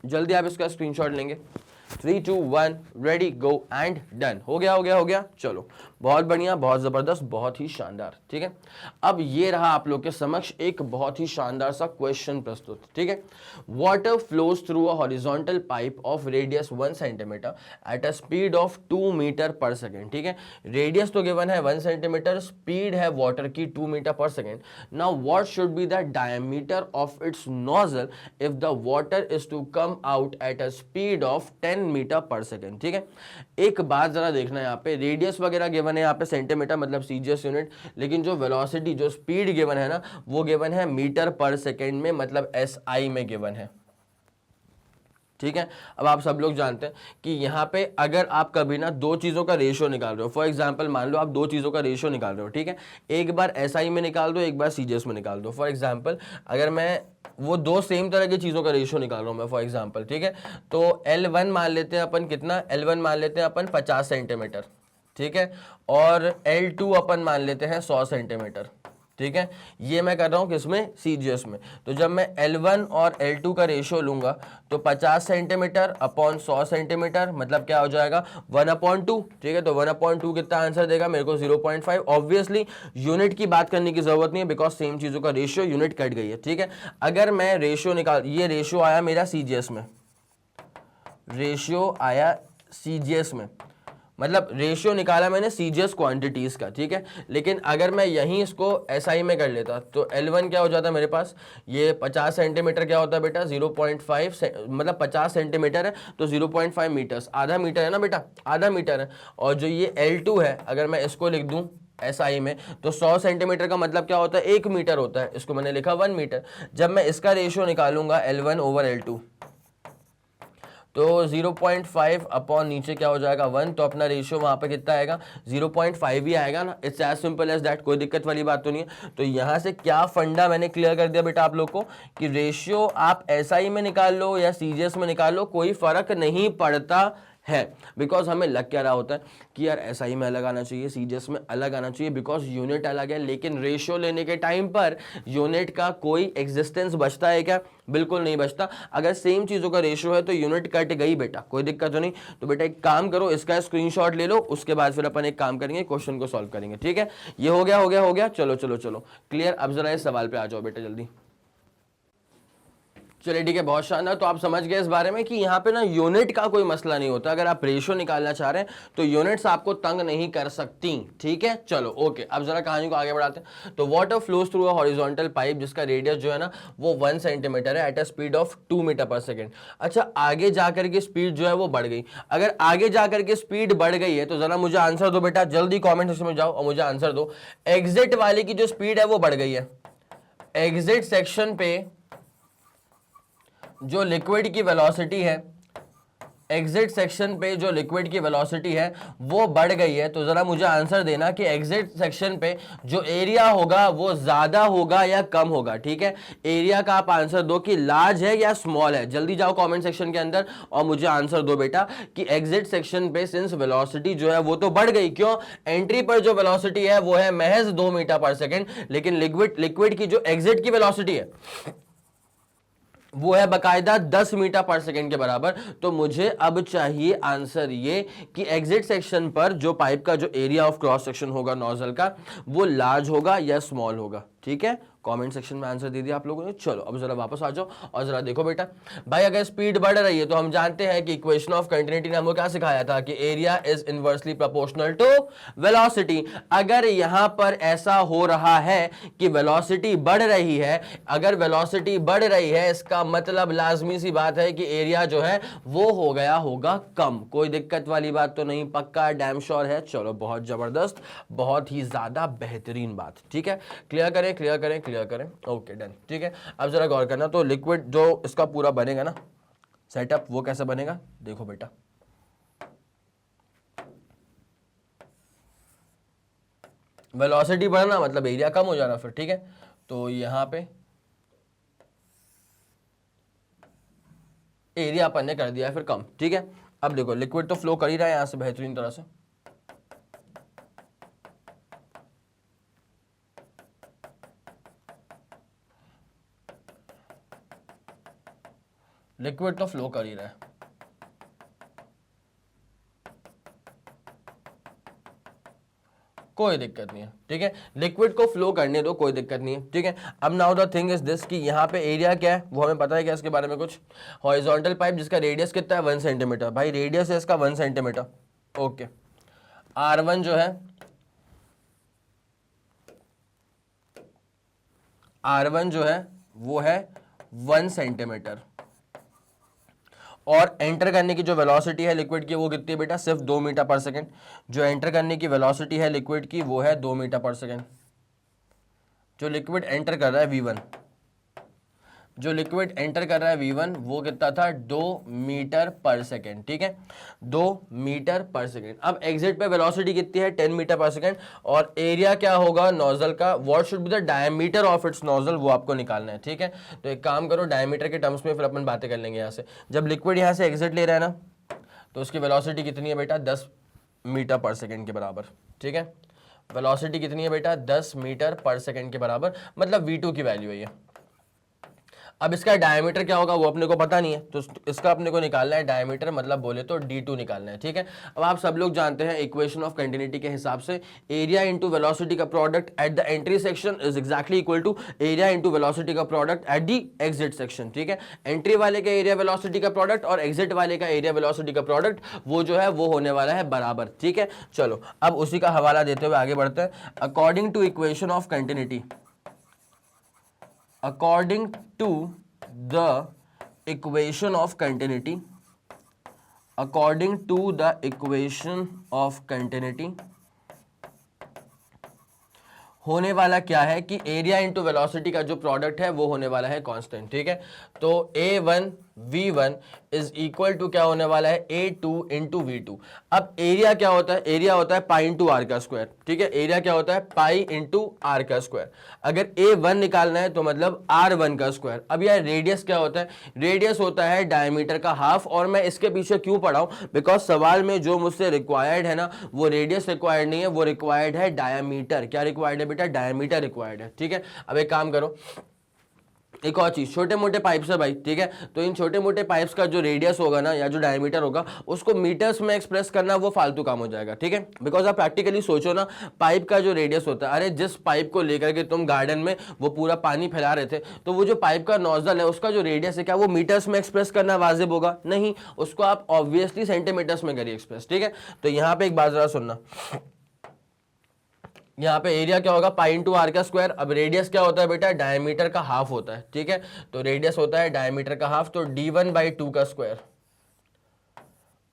जल्दी आप इसका स्क्रीनशॉट लेंगे, 3 2 1 रेडी गो एंड डन, हो गया, चलो बहुत बढ़िया, बहुत जबरदस्त, बहुत ही शानदार, ठीक है। अब ये रहा आप लोग के समक्ष एक बहुत ही शानदार सा क्वेश्चन प्रस्तुत, ठीक है। Water flows through a horizontal pipe of radius 1 centimetre at a speed of 2 metre per second, ठीक है। रेडियस तो गिवन है 1 सेंटीमीटर, स्पीड है वाटर की 2 metre per second. Now what should be the diameter of its nozzle if the water is to come out at a speed of 10 metre per second, ठीक है। एक बात जरा देखना, यहाँ पे रेडियस वगैरह गिवन है, यहाँ पे सेंटीमीटर मतलब सीजीएस यूनिट, लेकिन जो वेलोसिटी जो स्पीड गिवन है ना वो गिवन है मीटर पर सेकेंड में, मतलब एसआई में गिवन है, ठीक है। अब आप सब लोग जानते हैं कि यहाँ पे अगर आप कभी ना दो चीज़ों का रेशियो निकाल रहे हो, फॉर एग्जांपल मान लो आप दो चीज़ों का रेशियो निकाल रहे हो, ठीक है। एक बार एसआई में निकाल दो, एक बार सीजीएस में निकाल दो। फॉर एग्जांपल अगर मैं वो दो सेम तरह की चीज़ों का रेशियो निकाल रहा हूँ मैं, फॉर एग्जांपल, ठीक है। तो L1 मान लेते हैं अपन कितना, L1 मान लेते हैं अपन 50 सेंटीमीटर, ठीक है, और L2 अपन मान लेते हैं 100 सेंटीमीटर, ठीक है। ये मैं कर रहा हूँ किसमें, सीजीएस में। तो जब मैं L1 और L2 का रेशियो लूंगा तो 50 सेंटीमीटर अपॉन 100 सेंटीमीटर मतलब क्या हो जाएगा 1/2, ठीक है। तो 1/2 कितना आंसर देगा मेरे को 0.5। ऑब्वियसली यूनिट की बात करने की जरूरत नहीं है बिकॉज सेम चीजों का रेशियो यूनिट कट गई है, ठीक है। अगर मैं रेशियो निकाल, ये रेशियो आया मेरा सीजीएस में, रेशियो आया सीजीएस में, मतलब रेशियो निकाला मैंने सीजीएस क्वांटिटीज का, ठीक है। लेकिन अगर मैं यहीं इसको एसआई में कर लेता तो L1 क्या हो जाता मेरे पास, ये 50 सेंटीमीटर क्या होता है बेटा 0.5, मतलब 50 सेंटीमीटर है तो 0.5 मीटर्स, आधा मीटर है ना बेटा, आधा मीटर है। और जो ये L2 है अगर मैं इसको लिख दूं SI में, तो 100 सेंटीमीटर का मतलब क्या होता है, 1 मीटर होता है, इसको मैंने लिखा 1 मीटर। जब मैं इसका रेशियो निकालूंगा L1/L2, तो 0.5 अपॉन नीचे क्या हो जाएगा 1, तो अपना रेशियो वहां पे कितना आएगा 0.5 ही आएगा ना। It's as simple as that, कोई दिक्कत वाली बात तो नहीं है। तो यहां से क्या फंडा मैंने क्लियर कर दिया बेटा आप लोग को कि रेशियो आप SI में निकाल लो या CGS में निकाल लो, कोई फर्क नहीं पड़ता है। बिकॉज हमें लग क्या रहा होता है कि यार SI में अलग आना चाहिए, CGS में अलग आना चाहिए, बिकॉज यूनिट अलग है। लेकिन रेशियो लेने के टाइम पर यूनिट का कोई एग्जिस्टेंस बचता है क्या, बिल्कुल नहीं बचता। अगर सेम चीजों का रेशियो है तो यूनिट कट गई बेटा, कोई दिक्कत तो नहीं। तो बेटा एक काम करो, इसका स्क्रीनशॉट ले लो, उसके बाद फिर अपन एक काम करेंगे, क्वेश्चन को सॉल्व करेंगे। ठीक है, ये हो गया हो गया हो गया, चलो चलो चलो क्लियर। अब जरा इस सवाल पे आ जाओ बेटा जल्दी। चलिए ठीक है, बहुत शानदार। तो आप समझ गए इस बारे में कि यहाँ पे ना यूनिट का कोई मसला नहीं होता। अगर आप रेशियो निकालना चाह रहे हैं तो यूनिट्स आपको तंग नहीं कर सकती। ठीक है, चलो ओके। अब जरा कहानी को आगे बढ़ाते हैं। तो water flows through a horizontal pipe जिसका रेडियस जो है ना वो 1 सेंटीमीटर है at a speed of 2 metre per second. अच्छा, आगे जाकर के स्पीड जो है वो बढ़ गई। अगर आगे जाकर के स्पीड बढ़ गई है तो जरा मुझे आंसर दो बेटा, जल्दी कॉमेंट सेक्शन में जाओ और मुझे आंसर दो। एग्जिट वाले की जो स्पीड है वो बढ़ गई है। एग्जिट सेक्शन पे जो लिक्विड की वेलोसिटी है, एग्जिट सेक्शन पे जो लिक्विड की वेलोसिटी है वो बढ़ गई है। तो जरा मुझे आंसर देना कि एग्जिट सेक्शन पे जो एरिया होगा वो ज्यादा होगा या कम होगा। ठीक है, एरिया का आप आंसर दो कि लार्ज है या स्मॉल है। जल्दी जाओ कमेंट सेक्शन के अंदर और मुझे आंसर दो बेटा कि एग्जिट सेक्शन पे सिंस वेलोसिटी जो है वो तो बढ़ गई, क्यों, एंट्री पर जो वेलोसिटी है वो है महज 2 मीटर पर सेकेंड, लेकिन लिक्विड की जो एग्जिट की वेलोसिटी है वो है बकायदा 10 मीटर पर सेकेंड के बराबर। तो मुझे अब चाहिए आंसर ये कि एग्जिट सेक्शन पर जो पाइप का जो एरिया ऑफ क्रॉस सेक्शन होगा नोजल का वो लार्ज होगा या स्मॉल होगा। ठीक है, कमेंट सेक्शन में आंसर दे दिया आप लोगों ने। चलो अब जरा वापस आ जाओ और जरा देखो बेटा, भाई अगर स्पीड बढ़ रही है तो हम जानते हैं कि इक्वेशन ऑफ कंटिन्यूटी ने हमको क्या सिखाया था कि area is inversely proportional to velocity. अगर यहां पर ऐसा हो रहा है कि वेलोसिटी बढ़ रही है, अगर वेलोसिटी बढ़ रही है इसका मतलब लाजमी सी बात है कि एरिया जो है वो हो गया होगा कम। कोई दिक्कत वाली बात तो नहीं, पक्का डैम श्योर है। चलो बहुत जबरदस्त, बहुत ही ज्यादा बेहतरीन बात। ठीक है, क्लियर करें क्लियर करें क्लियर करें, ओके डन। ठीक है, अब जरा गौर करना, तो लिक्विड जो इसका पूरा बनेगा ना सेटअप वो कैसे बनेगा, देखो बेटा। वेलोसिटी बढ़ना मतलब एरिया कम हो जाना फिर। ठीक है, तो यहां पे एरिया अपन ने कर दिया है फिर कम। ठीक है, अब देखो लिक्विड तो फ्लो कर ही रहा है यहां से बेहतरीन तरह से। लिक्विड तो फ्लो कर ही रहा है, कोई दिक्कत नहीं है। ठीक है, लिक्विड को फ्लो करने दो, कोई दिक्कत नहीं है। ठीक है, अब now the thing is this कि यहाँ पे एरिया क्या है वो हमें पता है क्या इसके बारे में कुछ। हॉरिजॉन्टल पाइप जिसका रेडियस कितना है 1 सेंटीमीटर, भाई रेडियस है इसका 1 सेंटीमीटर। ओके, R1 जो है वो है 1 सेंटीमीटर और एंटर करने की जो वेलोसिटी है लिक्विड की वो कितनी है बेटा, सिर्फ 2 मीटर पर सेकेंड। जो एंटर करने की वेलोसिटी है लिक्विड की वो है 2 मीटर पर सेकेंड। जो लिक्विड एंटर कर रहा है V1, जो लिक्विड एंटर कर रहा है V1 वो कितना था 2 मीटर पर सेकेंड। ठीक है, 2 मीटर पर सेकेंड। अब एग्जिट पे वेलोसिटी कितनी है 10 मीटर पर सेकेंड और एरिया क्या होगा नोजल का, what should be the diameter of its nozzle, वो आपको निकालना है। ठीक है, तो एक काम करो डायमीटर के टर्म्स में फिर अपन बातें कर लेंगे। यहाँ से जब लिक्विड यहाँ से एग्जिट ले रहा है ना तो उसकी वेलोसिटी कितनी है बेटा 10 मीटर पर सेकेंड के बराबर। ठीक है, वेलोसिटी कितनी है बेटा 10 मीटर पर सेकेंड के बराबर, मतलब V2 की वैल्यू है ये। अब इसका डायमीटर क्या होगा वो अपने को पता नहीं है, तो इसका अपने को निकालना है डायमीटर, मतलब बोले तो D2 निकालना है। ठीक है, अब आप सब लोग जानते हैं इक्वेशन ऑफ कंटिन्यूटी के हिसाब से एरिया इंटू वेलोसिटी का product at the entry section is exactly equal to area into velocity का product at the exit section. ठीक है, एंट्री वाले का एरिया वेलोसिटी का प्रोडक्ट और एग्जिट वाले का एरिया वेलोसिटी का प्रोडक्ट वो जो है वो होने वाला है बराबर। ठीक है, चलो अब उसी का हवाला देते हुए आगे बढ़ते हैं। According to equation of continuity, according to the equation of continuity, according to the equation of continuity, होने वाला क्या है कि एरिया इंटू वेलोसिटी का जो प्रोडक्ट है वो होने वाला है कांस्टेंट, ठीक है। तो A1 V1 is equal to क्या होने वाला है A2 इंटू V2। अब एरिया क्या होता है, एरिया होता है पाई इंटू आर का स्क्वायर, ठीक है। एरिया क्या होता है पाई इंटू आर का स्क्वायर। अगर A1 निकालना है तो मतलब R1 का स्क्वायर। अब यार रेडियस क्या होता है, रेडियस होता है डायमीटर का हाफ। और मैं इसके पीछे क्यों पढ़ा हूं, बिकॉज सवाल में जो मुझसे रिक्वायर्ड है ना वो रेडियस रिक्वायर्ड नहीं है, वो रिक्वायर्ड है डायमीटर। क्या रिक्वायर्ड है बेटा, डायमीटर रिक्वायर्ड है, ठीक है। अब एक काम करो, एक और चीज, छोटे मोटे पाइप्स है भाई, ठीक है। तो इन छोटे मोटे पाइप्स का जो रेडियस होगा ना या जो डायमीटर होगा उसको मीटर्स में एक्सप्रेस करना वो फालतू काम हो जाएगा, ठीक है। बिकॉज आप प्रैक्टिकली सोचो ना, पाइप का जो रेडियस होता है, अरे जिस पाइप को लेकर के तुम गार्डन में वो पूरा पानी फैला रहे थे, तो वो जो पाइप का नोजल है उसका जो रेडियस है क्या वो मीटर्स में एक्सप्रेस करना वाजिब होगा, नहीं। उसको आप ऑब्वियसली सेंटीमीटर्स में करिए एक्सप्रेस, ठीक है। तो यहां पर एक बात जरा सुनना, यहाँ पे एरिया क्या होगा पाई इंटू आर का स्क्वायर। अब रेडियस क्या होता है बेटा, डायमीटर का हाफ होता है, ठीक है। तो रेडियस होता है डायमीटर का हाफ, तो d1/2 का स्क्वायर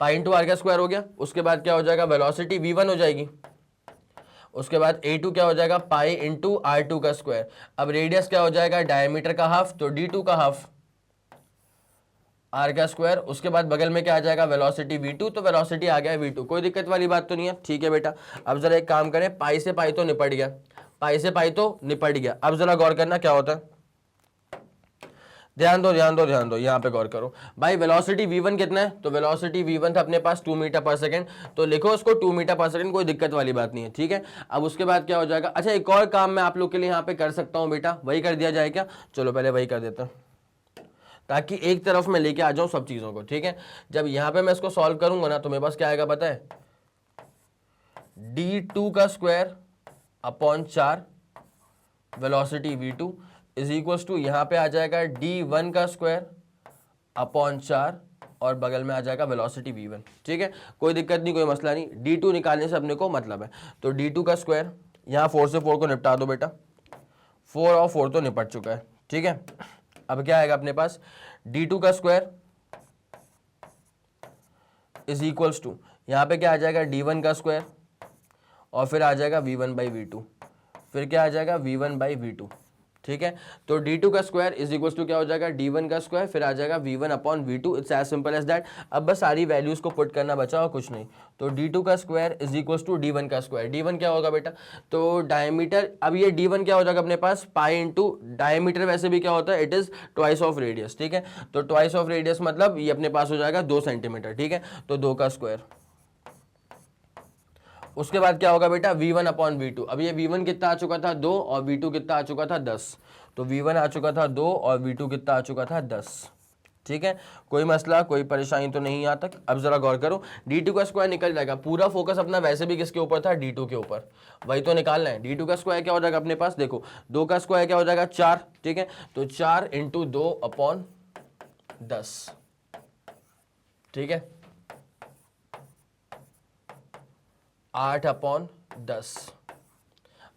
पाई इंटू आर का स्क्वायर हो गया। उसके बाद क्या हो जाएगा, वेलोसिटी v1 हो जाएगी। उसके बाद a2 क्या हो जाएगा, पाई इंटू r2 का स्क्वायर। अब रेडियस क्या हो जाएगा, डायमीटर का हाफ, तो d2 का हाफ आर का स्क्वायर। उसके बाद बगल में क्या आ जाएगा, वेलोसिटी v2, तो वेलोसिटी आ गया v2। कोई दिक्कत वाली बात तो नहीं है, ठीक है बेटा। अब जरा एक काम करें, पाई से पाई तो निपट गया, पाई से पाई तो निपट गया। अब जरा गौर करना क्या होता है, ध्यान दो ध्यान दो ध्यान दो, यहाँ पे गौर करो भाई। वेलोसिटी v1 कितना है, तो वेलोसिटी v1 था अपने पास 2 मीटर पर सेकंड, तो लिखो उसको 2 मीटर पर सेकंड, कोई दिक्कत वाली बात नहीं है, ठीक है। अब उसके बाद क्या हो जाएगा, अच्छा एक और काम मैं आप लोग के लिए यहाँ पे कर सकता हूँ बेटा, वही कर दिया जाए क्या, चलो पहले वही कर देता हूँ ताकि एक तरफ में लेके आ जाऊं सब चीजों को, ठीक है। जब यहां पे मैं इसको सॉल्व करूंगा ना तो मेरे पास क्या आएगा पता है, d2 का square upon 4 velocity v2 is equal to यहां पे आ जाएगा d1 का स्क्वायर अपॉन 4 और बगल में आ जाएगा वेलोसिटी v1, ठीक है। कोई दिक्कत नहीं, कोई मसला नहीं, d2 निकालने से अपने को मतलब है। तो d2 का स्क्वायर, यहां 4 से 4 को निपटा दो बेटा, 4 और 4 तो निपट चुका है, ठीक है। अब क्या आएगा अपने पास, d2 का स्क्वायर इज इक्वल्स टू यहां पे क्या आ जाएगा, d1 का स्क्वायर और फिर आ जाएगा v1/v2, फिर क्या आ जाएगा v1/v2, ठीक है। तो d2 का स्क्वायर इज इक्वल्स टू क्या हो जाएगा, d1 का स्क्वायर, फिर आ जाएगा v1/v2। It's as simple as that. अब बस सारी वैल्यूज को पुट करना बचा और कुछ नहीं। तो d2 का square is equals to d1 का स्क्वायर। d1 क्या होगा बेटा, तो डायमीटर, अब ये d1 क्या हो जाएगा अपने पास, पाई इंटू डायमीटर, वैसे भी क्या होता है, it is twice of radius, ठीक है। तो ट्वाइस ऑफ रेडियस मतलब ये अपने पास हो जाएगा 2 सेंटीमीटर, ठीक है। तो 2 का स्क्वायर। उसके बाद क्या होगा बेटा, v1/v2। अब ये v1 कितना आ चुका था 2 और v2 कितना आ चुका था 10, तो v1 आ चुका था 2 और v2 कितना आ चुका था 10, ठीक है। कोई मसला कोई परेशानी तो नहीं यहाँ तक। अब जरा गौर करो, d2 का स्क्वायर निकल जाएगा, पूरा फोकस अपना वैसे भी किसके ऊपर था, d2 के ऊपर, वही तो निकालना है। d2 का स्क्वायर क्या हो जाएगा अपने पास, देखो 2 का स्क्वायर क्या हो जाएगा 4, ठीक है। तो 4 इंटू 2/10, ठीक है, 8/10।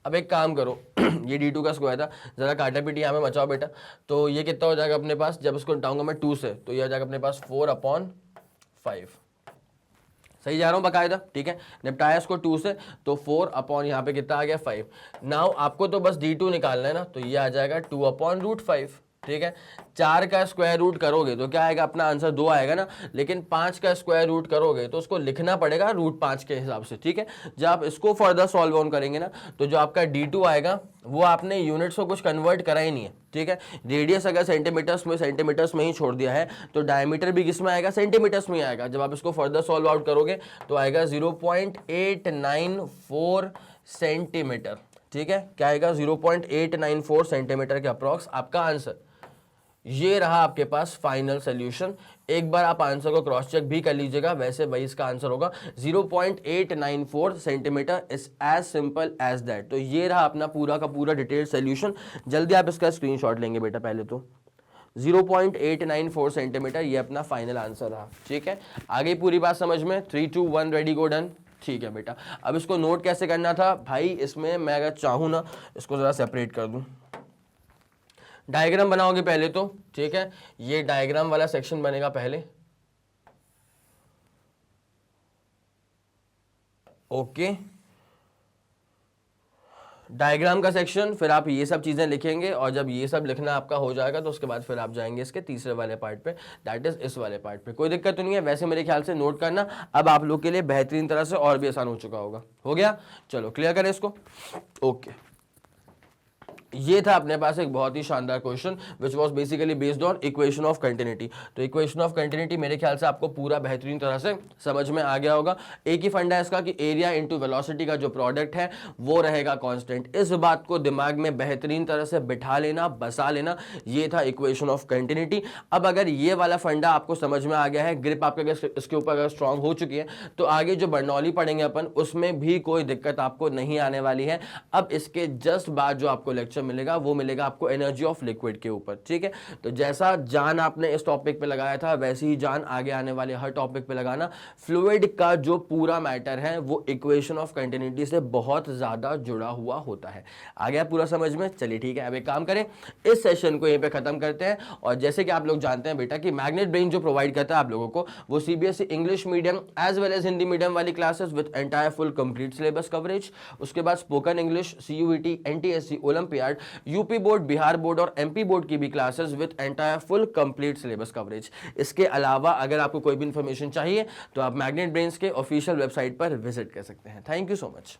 अब एक काम करो ये d2 का स्क्वायर था, जरा काटा पीटी यहाँ में मचाओ बेटा। तो ये कितना हो जाएगा अपने पास, जब इसको हटाऊंगा मैं 2 से, तो ये हो जाएगा अपने पास 4/5। सही जा रहा हूँ बकायदा, ठीक है। निपटाया इसको 2 से, तो 4 अपॉन यहाँ पे कितना आ गया 5। नाउ आपको तो बस d2 निकालना है ना, तो ये आ जाएगा 2/√5, ठीक है। 4 का स्क्वायर रूट करोगे तो क्या आएगा, अपना आंसर 2 आएगा ना, लेकिन 5 का स्क्वायर रूट करोगे तो उसको लिखना पड़ेगा √5 के हिसाब से, ठीक है। जब आप इसको फर्दर सॉल्व ऑन करेंगे ना, तो जो आपका d2 आएगा वो आपने यूनिट्स को कुछ कन्वर्ट करा ही नहीं है, ठीक है। रेडियस अगर सेंटीमीटर्स में ही छोड़ दिया है, तो डायमीटर भी किस में आएगा, सेंटीमीटर्स में आएगा। जब आप इसको फर्दर सॉल्व आउट करोगे तो आएगा 0.894 सेंटीमीटर, ठीक है। क्या आएगा, 0.894 सेंटीमीटर के अप्रॉक्स आपका आंसर। ये रहा आपके पास फाइनल सोल्यूशन। एक बार आप आंसर को क्रॉस चेक भी कर लीजिएगा, वैसे वही इसका आंसर होगा 0.894 centimetre. Is as simple as that. तो ये रहा अपना पूरा का पूरा डिटेल सोल्यूशन। जल्दी आप इसका स्क्रीनशॉट लेंगे बेटा, पहले तो 0.894 सेंटीमीटर ये अपना फाइनल आंसर रहा, ठीक है। आगे पूरी बात समझ में, 3 2 1 रेडी गो डन, ठीक है बेटा। अब इसको नोट कैसे करना था भाई, इसमें मैं अगर चाहूँ ना इसको ज़रा सेपरेट कर दूँ, डायग्राम बनाओगे पहले तो, ठीक है। ये डायग्राम वाला सेक्शन बनेगा पहले, ओके। डायग्राम का सेक्शन, फिर आप ये सब चीजें लिखेंगे और जब ये सब लिखना आपका हो जाएगा तो उसके बाद फिर आप जाएंगे इसके तीसरे वाले पार्ट पे, दैट इज इस वाले पार्ट पे। कोई दिक्कत तो नहीं है, वैसे मेरे ख्याल से नोट करना अब आप लोग के लिए बेहतरीन तरह से और भी आसान हो चुका होगा। हो गया, चलो क्लियर करें इसको। ओके, ये था अपने पास एक बहुत ही शानदार question which was basically based on equation of continuity. तो इक्वेशन ऑफ कंटिन्यूटी मेरे ख्याल से आपको पूरा बेहतरीन तरह से समझ में आ गया होगा। एक ही फंडा है इसका कि एरिया इनटू वेलोसिटी का जो प्रोडक्ट है वो रहेगा कांस्टेंट। इस बात को दिमाग में बेहतरीन तरह से बिठा लेना, बसा लेना। ये था इक्वेशन ऑफ कंटिन्यूटी। अब अगर ये वाला फंडा आपको समझ में आ गया है, ग्रिप आपके इसके ऊपर अगर स्ट्रांग हो चुकी है, तो आगे जो बर्नौली पढ़ेंगे अपन उसमें भी कोई दिक्कत आपको नहीं आने वाली है। अब इसके जस्ट बाद जो आपको लेक्चर मिलेगा वो मिलेगा आपको एनर्जी ऑफ लिक्विड के ऊपर, ठीक है। तो जैसा जान आपने इस टॉपिक पे लगाया था वैसे ही जान आगे आने वाले हर टॉपिक पे लगाना। फ्लूइड का जो पूरा मैटर है वो इक्वेशन ऑफ कंटिन्यूटी से बहुत ज्यादा जुड़ा हुआ होता है। आ गया पूरा समझ में? चलिए ठीक है, अब एक काम करें, इस सेशन को यहीं पे खत्म करते हैं। और जैसे कि आप लोग जानते हैं बेटा कि मैग्नेट ब्रेन जो प्रोवाइड करता है आप लोगों को, वो CBSE English medium as well as Hindi medium वाली classes with entire full complete syllabus coverage. उसके बाद spoken English, CUET, NTSC, olympiad, UP board, Bihar board और एमपी बोर्ड की भी classes with entire full complete syllabus coverage. इसके अलावा अगर आपको कोई भी इंफॉर्मेशन चाहिए तो आप मैग्नेट ब्रेन्स के ऑफिशियल वेबसाइट पर विजिट कर सकते हैं। Thank you so much.